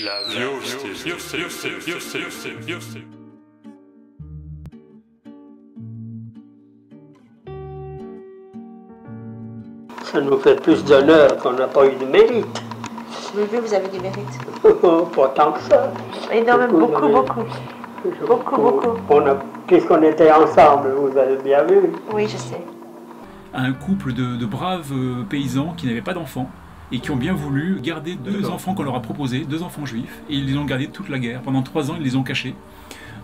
La Ça nous fait plus d'honneur qu'on n'a pas eu de mérite. Oui, vous avez du mérite. Pas tant que ça. Énormément, beaucoup. Puisqu'on était ensemble, vous avez bien vu. Oui, je sais. Un couple de braves paysans qui n'avaient pas d'enfants et qui ont bien voulu garder deux enfants qu'on leur a proposés, deux enfants juifs, et ils les ont gardés toute la guerre. Pendant 3 ans, ils les ont cachés.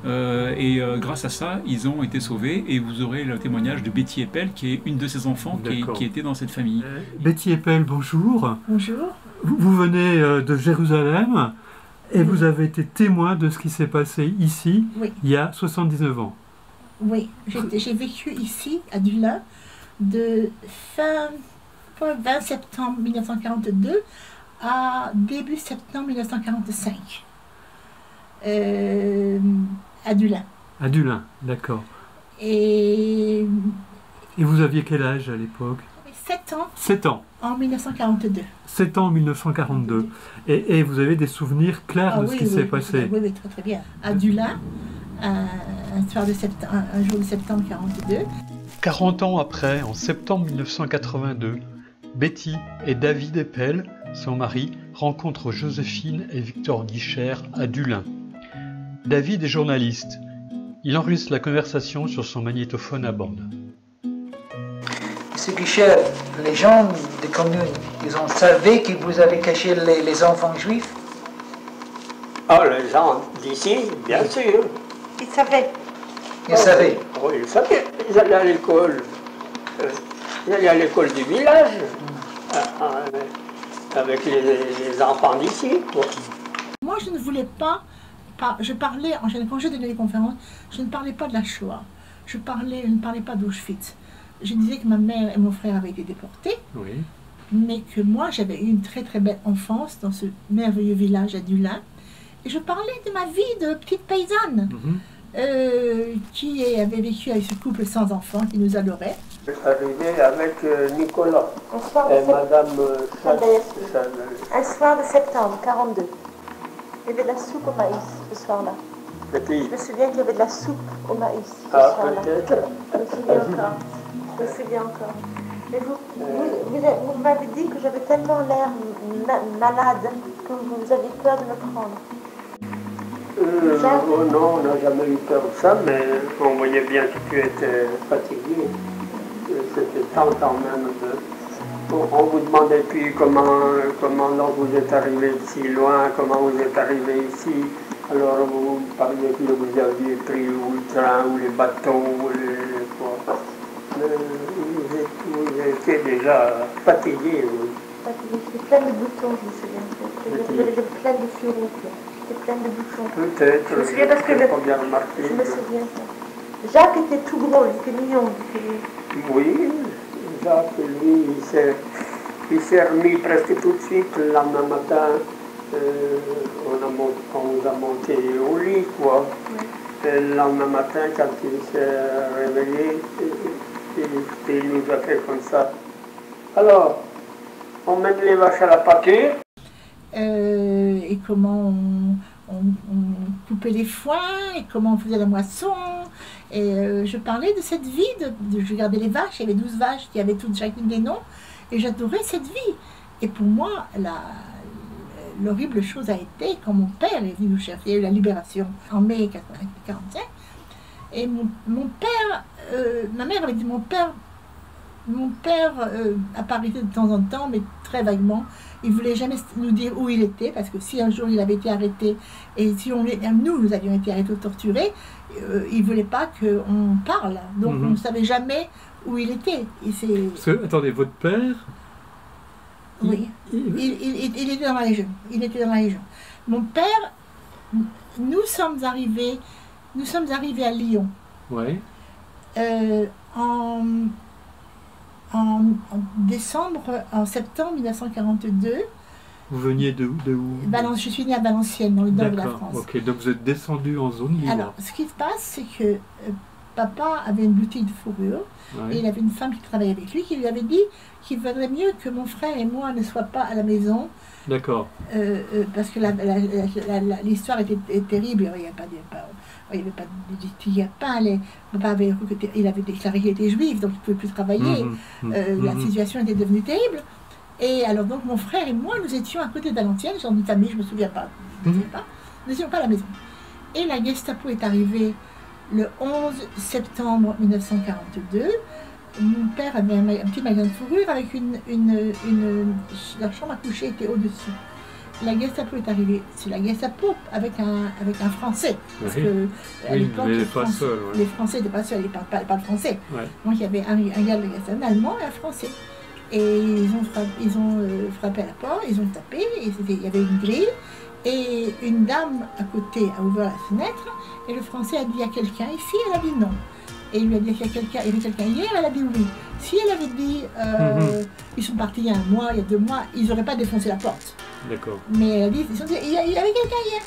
Grâce à ça, ils ont été sauvés, et vous aurez le témoignage de Betty Eppel, qui est une de ces enfants qui était dans cette famille. Betty Eppel, bonjour. Bonjour. Vous venez de Jérusalem, et vous avez été témoin de ce qui s'est passé ici, il y a 79 ans. Oui, j'ai vécu ici, à Dulin, de fin 20 septembre 1942 à début septembre 1945. À Dulin. À Dulin, d'accord. Et vous aviez quel âge à l'époque? 7 ans. 7 ans. En 1942. 7 ans en 1942. Et vous avez des souvenirs clairs de ce qui s'est passé? Oui, très bien. À Dulin, un jour de septembre 1942. 40 ans après, en septembre 1982, Betty et David Eppel, son mari, rencontrent Joséphine et Victor Guichard à Dulin. David est journaliste. Il enregistre la conversation sur son magnétophone à bande. Monsieur Guichard, les gens des communes, ils ont savé que vous avez caché les enfants juifs? Ah, les gens d'ici, bien sûr. Ils savaient. Ils savaient? Oui, ils savaient. Ils allaient à l'école. Ils allaient à l'école du village. Avec les enfants d'ici, quoi. Moi, je ne voulais pas... Je parlais, quand je donnais des conférences, je ne parlais pas de la Shoah. Je ne parlais pas d'Auschwitz. Je disais que ma mère et mon frère avaient été déportés, mais que moi, j'avais eu une très très belle enfance dans ce merveilleux village à Dulin. Et je parlais de ma vie de petite paysanne, qui avait vécu avec ce couple sans enfants, qui nous adorait. Je suis arrivé avec Nicolas et Madame Un soir de septembre 42. Il y avait de la soupe au maïs ce soir-là. Je me souviens qu'il y avait de la soupe au maïs ce soir-là. Je me souviens encore. Mais vous m'avez dit que j'avais tellement l'air malade que vous avez peur de me prendre. Non, on n'a jamais eu peur de ça, mais on voyait bien que tu étais fatigué. C'était temps quand même de... On vous demandait puis comment vous êtes arrivé de si loin, comment vous êtes arrivé ici. Alors vous parliez que vous aviez pris ou le train ou les bateaux ou les quoi. Vous étiez déjà fatigué. J'étais plein de boutons, je me souviens. J'étais plein de fioles, j'étais plein de boutons. Peut-être, je me souviens parce que bien remarqué. Je me souviens ça. Jacques était tout gros, il était mignon. Oui, Jacques, lui, il s'est remis presque tout de suite. Le lendemain matin, on nous a monté au lit, quoi. Et le lendemain matin, quand il s'est réveillé, il nous a fait comme ça. Alors, on mène les vaches à la pâture. Et comment on coupait les foins, et comment on faisait la moisson. Et je parlais de cette vie, je regardais les vaches, il y avait 12 vaches qui avaient toutes chacune des noms, et j'adorais cette vie. Et pour moi, l'horrible chose a été quand mon père est venu nous chercher, il y a eu la libération en mai 1945, et mon père, ma mère avait dit, mon père apparaissait de temps en temps, mais très vaguement. Il ne voulait jamais nous dire où il était, parce que si un jour il avait été arrêté, et si nous avions été arrêtés ou torturés, il ne voulait pas qu'on parle. Donc on ne savait jamais où il était. Attendez, votre père? Oui, il était dans la région. Il était dans la région. Mon père, nous sommes arrivés à Lyon. Oui. En septembre 1942. Vous veniez de où? Je suis née à Valenciennes, dans le nord de la France. Ok, donc vous êtes descendu en zone libre. Alors, ce qui se passe, c'est que papa avait une boutique de fourrure, et il avait une femme qui travaillait avec lui, qui lui avait dit qu'il vaudrait mieux que mon frère et moi ne soient pas à la maison, D'accord. Parce que l'histoire était terrible. Il n'y avait pas de pain. Papa avait il avait déclaré qu'il était juif, donc il ne pouvait plus travailler. La situation était devenue terrible. Et alors donc mon frère et moi, nous étions à côté d'Alentienne, dans une famille, je ne me souviens pas. Nous n'étions pas à la maison. Et la Gestapo est arrivée le 11 septembre 1942. Mon père avait un petit magasin de fourrure avec la chambre à coucher était au-dessus. La Gestapo est arrivée, c'est la Gestapo avec un Français. Parce que à l'époque, les Français n'étaient pas seuls, ils ne parlaient pas le français. Ouais. Donc il y avait un gars de la Gestapo, un Allemand et un Français. Et ils ont frappé à la porte, ils ont tapé, et il y avait une grille. Et une dame à côté a ouvert la fenêtre, et le Français a dit à quelqu'un ici, elle a dit non. Et il lui a dit qu'il y avait quelqu'un hier, elle a dit oui. Si elle avait dit, ils sont partis il y a 1 mois, il y a 2 mois, ils n'auraient pas défoncé la porte. D'accord. Mais elle a dit, il y avait quelqu'un hier.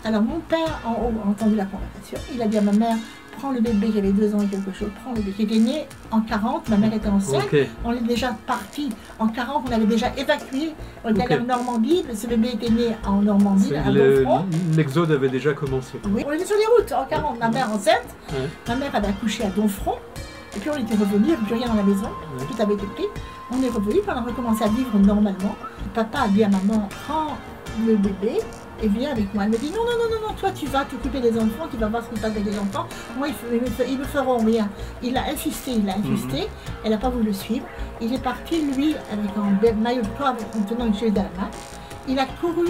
Alors mon père, en haut, a entendu la conversation, il a dit à ma mère, prends le bébé qui avait 2 ans et quelque chose, prends le bébé qui était né en 40, ma mère était enceinte, on est déjà parti, en 40 on avait déjà évacué, on était allé en Normandie, ce bébé était né en Normandie, à Donfront. L'exode avait déjà commencé. Oui, on était sur les routes en 40, ma mère enceinte, ma mère avait accouché à Donfront, et puis on était revenu, il n'y avait plus rien dans la maison, tout avait été pris, on est revenu, puis on a recommencé à vivre normalement. Papa a dit à maman, prends le bébé, et viens avec moi. Elle me dit non, toi tu vas t'occuper des enfants, tu vas voir ce qui se passe avec les enfants. Moi, ils me feront rien. Il a insisté, elle n'a pas voulu le suivre. Il est parti, lui, avec un maillot de corps, en tenant une chaise à la main. Il a couru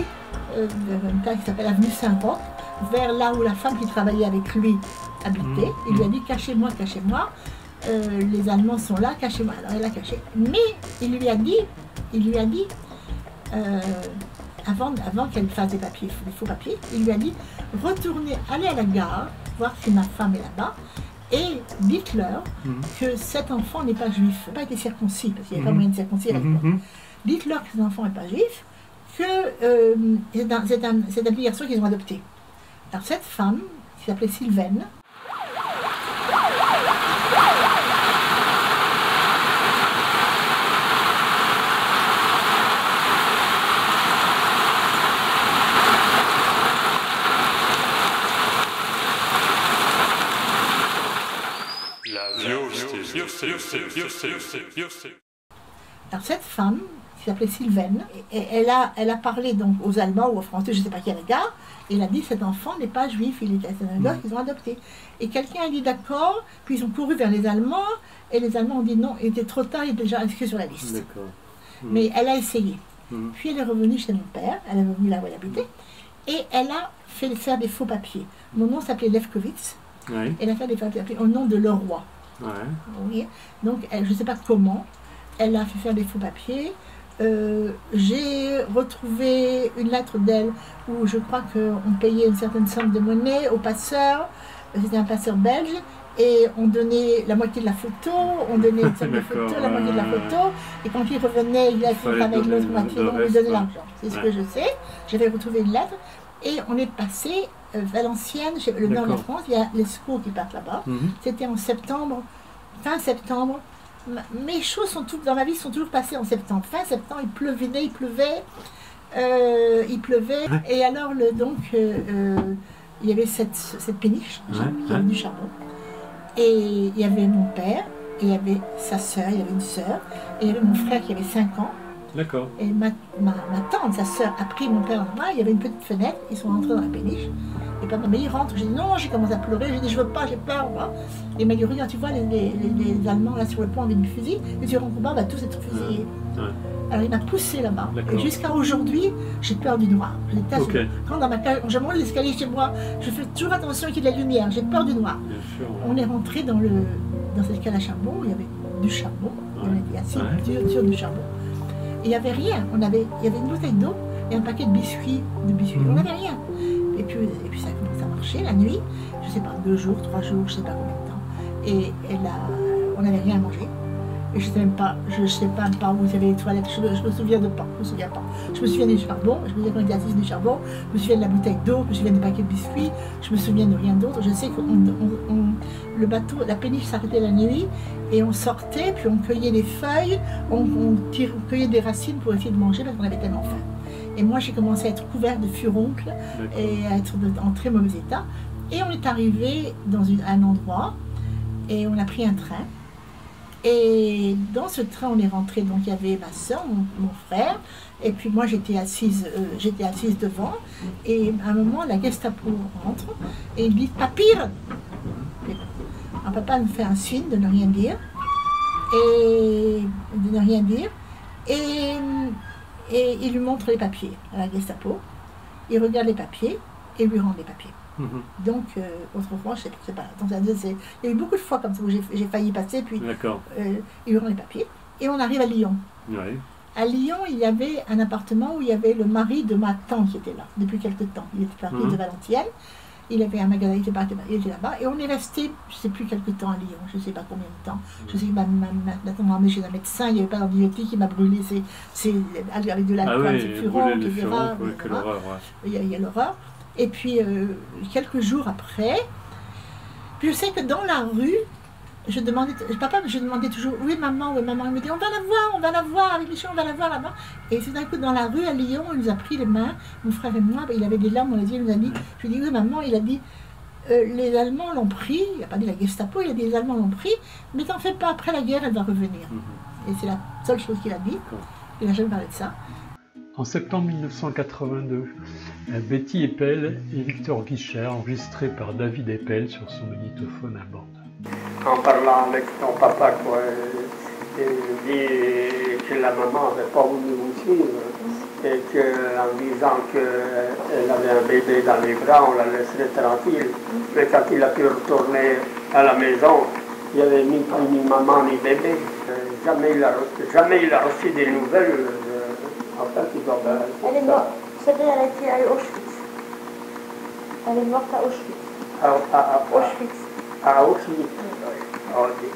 vers une place qui s'appelle Avenue Saint-Roch, vers là où la femme qui travaillait avec lui habitait. Il lui a dit cachez-moi, cachez-moi. Les Allemands sont là, cachez-moi. Alors elle a caché. Mais il lui a dit, avant qu'elle fasse des papiers, des faux papiers, il lui a dit retournez, allez à la gare, voir si ma femme est là-bas, et dites-leur que cet enfant n'est pas juif, n'a pas été circoncis, parce qu'il n'y avait pas moyen de circoncire à l'époque. Dites-leur que cet enfant n'est pas juif, que c'est un petit garçon qu'ils ont adopté. Alors cette femme, qui s'appelait Sylvaine, alors cette femme, qui s'appelait Sylvaine, elle a parlé donc aux Allemands ou aux Français, je ne sais pas qui à la gare, et elle a dit cet enfant n'est pas juif, il est un gosse qu'ils ont adopté. Et quelqu'un a dit d'accord, puis ils ont couru vers les Allemands, et les Allemands ont dit non, il était trop tard, il était déjà inscrit sur la liste. Mais elle a essayé. Puis elle est revenue chez mon père, elle est revenue là où elle habitait, et elle a fait faire des faux papiers. Mon nom s'appelait Lefkowitz, elle a fait des faux papiers au nom de Leroy. Oui. Donc je ne sais pas comment, elle a fait faire des faux papiers. J'ai retrouvé une lettre d'elle où je crois qu'on payait une certaine somme de monnaie au passeur, c'était un passeur belge, et on donnait la moitié de la photo, on donnait une somme de photo, la moitié de la photo, et quand il revenait, il a fait avec l'autre moitié, on lui donnait l'argent. C'est ce que je sais. J'avais retrouvé une lettre, et on est passé Valenciennes, le nord de la France, il y a les secours qui partent là-bas. C'était en septembre, fin septembre. Mes choses sont toutes, dans ma vie sont toujours passées en septembre. Fin septembre, il pleuvait, et alors il y avait cette péniche, il y avait du charbon, et il y avait mon père, et il y avait sa sœur, il y avait une sœur, et il y avait mon frère qui avait 5 ans. D'accord. Et ma tante, sa sœur, a pris mon père en main, il y avait une petite fenêtre, ils sont rentrés dans la péniche. Et papa m'a dit, il rentre. J'ai dit non, j'ai commencé à pleurer, j'ai dit je veux pas, j'ai peur. Moi. Et il m'a dit, regarde, tu vois les Allemands là sur le pont avec du fusil, et tu rentres pas, on va tous être fusillés. Alors il m'a poussé là-bas. Et jusqu'à aujourd'hui, j'ai peur du noir. Quand dans ma cage, je monte l'escalier chez moi, je fais toujours attention qu'il y ait de la lumière, j'ai peur du noir. On est rentré dans cette cale à charbon, il y avait du charbon, on était assis sur du charbon. Et il n'y avait rien, il y avait une bouteille d'eau et un paquet de biscuits. On n'avait rien. Et puis ça a commencé à marcher la nuit, je ne sais pas, 2 jours, 3 jours, je ne sais pas combien de temps. Et là, on n'avait rien à manger. Et je ne sais même pas où il y avait les toilettes, je me souviens pas. Je me souviens du charbon, je me souviens qu'on était assis du charbon, je me souviens de la bouteille d'eau, je me souviens des paquets de biscuits, je me souviens de rien d'autre. Je sais que le bateau, la péniche s'arrêtait la nuit, et on sortait, puis on cueillait des feuilles, on cueillait des racines pour essayer de manger parce qu'on avait tellement faim. Et moi, j'ai commencé à être couverte de furoncles et à être en très mauvais état. Et on est arrivé dans un endroit et on a pris un train. Et dans ce train, on est rentré, donc il y avait ma soeur, mon frère, et puis moi j'étais assise devant, et à un moment, la Gestapo rentre, et il dit « Papyre !» Alors papa nous fait un signe de ne rien dire, et il lui montre les papiers à la Gestapo, il regarde les papiers, et lui rend les papiers. Donc, autrefois, je sais pas. Donc, il y a eu beaucoup de fois comme ça où j'ai failli passer, puis il lui rend les papiers. Et on arrive à Lyon. Ouais. À Lyon, il y avait un appartement où il y avait le mari de ma tante qui était là, depuis quelque temps. Il était parti de Valenciennes, il avait un magasin, il était là-bas, et on est resté, je ne sais plus quelque temps à Lyon, je ne sais pas combien de temps. Je sais que ma tante m'a emmené chez un médecin, il n'y avait pas d'antibiotique, il m'a brûlé avec de l'alcool, c'est furent, etc. Il y a l'horreur. Et puis, quelques jours après, puis je sais que dans la rue, je demandais toujours, oui maman, il me dit, on va la voir, avec Michel, on va la voir là-bas. Et tout d'un coup, dans la rue, à Lyon, il nous a pris les mains, mon frère et moi, il avait des larmes dans les yeux, il nous a dit, je lui ai dit, oui maman, il a dit, les Allemands l'ont pris, il n'a pas dit la Gestapo, il a dit, les Allemands l'ont pris, mais t'en fais pas, après la guerre, elle va revenir. Et c'est la seule chose qu'il a dit, il n'a jamais parlé de ça. En septembre 1982, Betty Eppel et Victor Guichard, enregistrés par David Eppel sur son magnétophone à bande. En parlant avec ton papa, quoi, il dit que la maman n'avait pas voulu vous suivre et qu'en disant qu'elle avait un bébé dans les bras, on la laisserait tranquille. Mais quand il a pu retourner à la maison, il n'y avait ni maman ni bébé. Jamais il a reçu des nouvelles. En fait, elle est morte. C'est vrai, elle a été à Auschwitz. Elle est morte à Auschwitz. Auschwitz. À Auschwitz.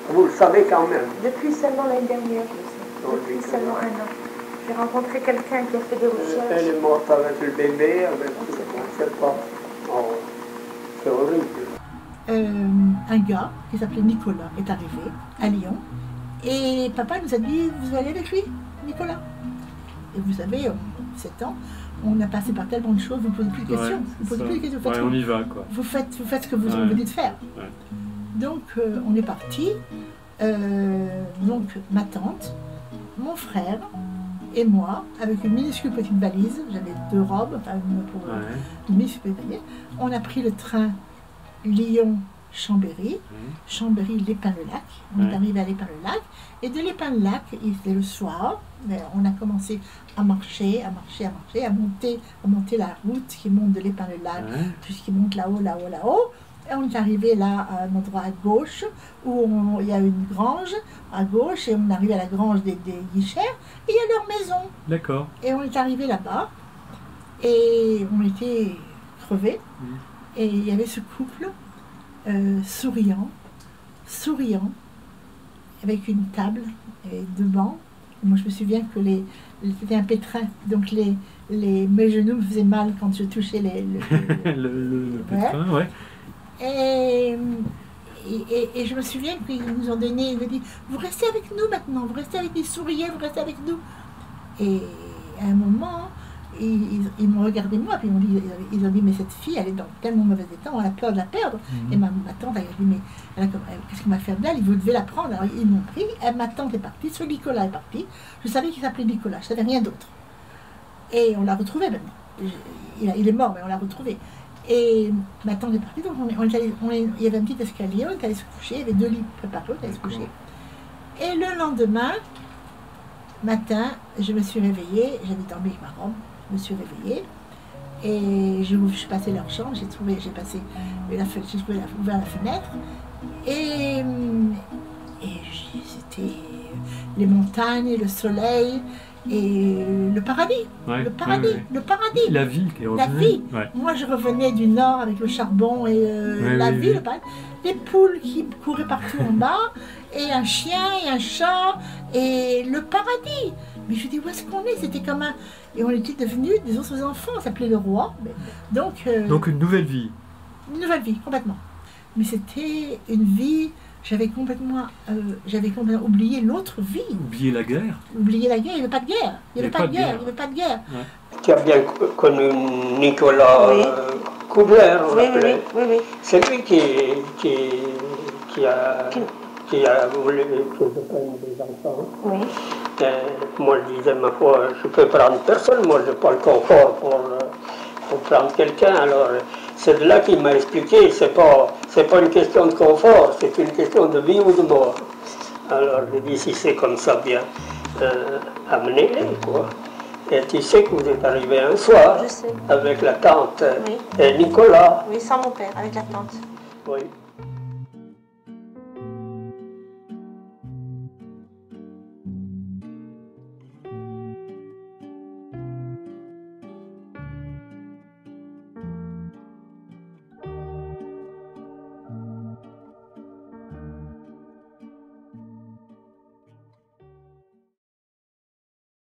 Vous le savez quand même. Depuis seulement l'année dernière, je le sais. Depuis seulement un an. J'ai rencontré quelqu'un qui a fait des recherches. Elle est morte avec le bébé, avec on ne sait pas. Oh, c'est horrible. Un gars qui s'appelait Nicolas est arrivé à Lyon. Et papa nous a dit, vous allez avec lui, Nicolas. Et vous savez, en 7 ans, on a passé par tellement de choses, vous ne posez plus de questions. Vous posez plus de questions. On y va, quoi. Vous faites ce que vous venez de faire. Donc, on est parti. Donc, ma tante, mon frère et moi, avec une minuscule petite valise, j'avais 2 robes, enfin une minuscule petite valise, on a pris le train Lyon-Chambéry, Chambéry-l'Épin-le-Lac. On est arrivé à l'Épin-le-Lac. Et de l'Épin-le-Lac, c'était le soir, on a commencé à marcher, à monter la route qui monte de l'Épin-le-Lac, puisqu'il monte là-haut. Et on est arrivé là à un endroit à gauche, où il y a une grange à gauche, et on est arrivé à la grange des Guichard, et il y a leur maison. D'accord. Et on est arrivé là-bas, et on était crevés, et il y avait ce couple souriant, avec une table et 2 bancs. Moi, je me souviens que c'était un pétrin, donc mes genoux me faisaient mal quand je touchais le pétrin, Et je me souviens qu'ils nous ont donné, ils nous ont dit, vous restez avec nous maintenant, vous restez avec nous, souriez, vous restez avec nous. Et à un moment, ils m'ont regardé moi, puis ils ont dit, mais cette fille, elle est dans tellement mauvais état, on a peur de la perdre. Et ma tante a dit, mais qu'est-ce qu'on va faire d'elle? Vous devez la prendre. Alors ils m'ont pris, ma tante est partie, ce Nicolas est parti. Je savais qu'il s'appelait Nicolas, je ne savais rien d'autre. Et on l'a retrouvé maintenant. Il est mort, mais on l'a retrouvé. Et ma tante est partie, donc il y avait un petit escalier, on est allé se coucher, il y avait 2 lits préparés, on est allé se coucher. Et le lendemain matin, je me suis réveillée, j'avais dormi avec ma robe, je me suis réveillée, et je suis passée leur chambre, j'ai ouvert la fenêtre, et c'était les montagnes, le soleil, et le paradis, le paradis. La vie qui est revenue. La vie. Moi, je revenais du nord avec le charbon et la vie, le paradis. Les poules qui couraient partout en bas, et un chien, et un chat, et le paradis. Mais je dis, où est-ce qu'on est? C'était comme un... Et on était devenus des autres enfants, on s'appelait le roi. Donc une nouvelle vie. Une nouvelle vie, complètement. Mais c'était une vie... J'avais complètement oublié l'autre vie. Oublié la guerre. Oublié la guerre, il n'y avait pas de guerre. Il n'y avait pas de guerre. tu as bien connu Nicolas Koubler, oui. C'est lui qui a voulu que je prenne des enfants. Oui. Moi, je disais, ma foi, je peux prendre personne, moi, je n'ai pas le confort pour prendre quelqu'un. Alors, c'est de là qu'il m'a expliqué, c'est pas une question de confort, c'est une question de vie ou de mort. Alors, je dis, si c'est comme ça, bien, amenez-les, quoi. Et tu sais que vous êtes arrivé un soir, avec la tante et Nicolas. Oui, sans mon père, avec la tante. Oui.